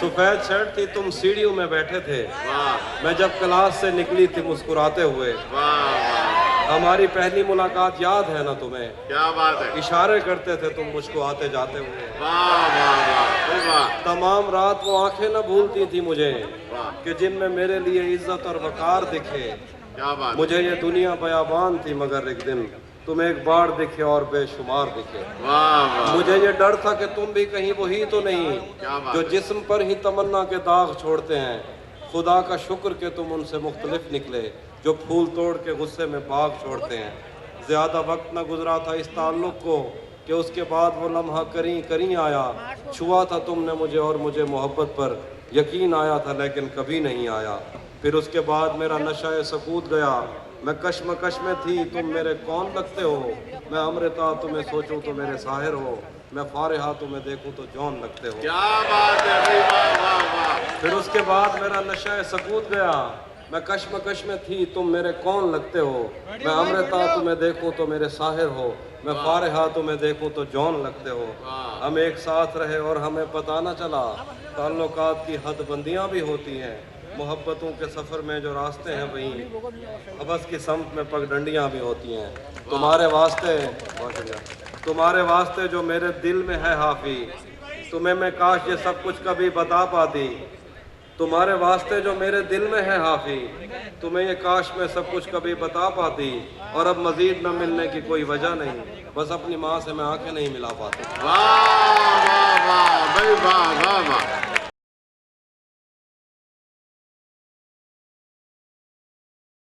सफेद शर्ट थी, तुम सीढ़ियों में बैठे थे, वाह मैं जब क्लास से निकली थी मुस्कुराते हुए। वाह वाह, हमारी पहली मुलाकात याद है ना तुम्हें? क्या बात है, इशारे करते थे तुम मुझको आते जाते हुए। वाह वाह वाह वाह तमाम रात वो आंखें न भूलती थी मुझे वाह, कि जिनमें मेरे लिए इज्जत और वकार दिखे। क्या बात, मुझे ये दुनिया बयाबान थी मगर एक दिन तुम एक बार दिखे और बेशुमार दिखे। वाह वाह, मुझे ये डर था कि तुम भी कहीं वही तो नहीं क्या बात जो है। जिस्म पर ही तमन्ना के दाग छोड़ते हैं। खुदा का शुक्र कि तुम उनसे मुख्तलिफ निकले जो फूल तोड़ के गुस्से में बाग छोड़ते हैं। ज़्यादा वक्त न गुजरा था इस ताल्लुक़ को कि उसके बाद वो लम्हा करीं करीं आया। छुआ था तुमने मुझे और मुझे मोहब्बत पर यकीन आया था लेकिन कभी नहीं आया। फिर उसके बाद मेरा नशा सकूत गया, मैं कश्मकश में थी, तुम मेरे कौन लगते हो। मैं अमृता तुम्हें सोचूं तो मेरे साहिर हो, मैं फारिहा तुम्हें देखूं तो जौन लगते हो। क्या बात है भाई, वाह वाह वाह, फिर उसके बाद मेरा नशा सकूत गया, मैं कश्मकश में थी, तुम मेरे कौन लगते हो। मैं अमृता तुम्हें देखूं तो मेरे साहिर हो, मैं फारिहा तुम्हें देखूं तो जौन लगते हो। हम एक साथ रहे और हमें पता न चला, ताल्लुकात की हदबंदियां भी होती हैं। मोहब्बतों के सफ़र में जो रास्ते हैं वहीं अबस की समत में पगडंडियां भी होती हैं। तुम्हारे वास्ते, बहुत शुक्रिया, तुम्हारे वास्ते जो मेरे दिल में है हाफी, तुम्हें मैं काश ये सब कुछ कभी बता पाती। तुम्हारे वास्ते जो मेरे दिल में है हाफी, तुम्हें ये काश मैं सब कुछ कभी बता पाती। और अब मजीद न मिलने की कोई वजह नहीं, बस अपनी माँ से मैं आंखें नहीं मिला पाती। वाह वाह वाह भाई, वाह वाह वाह।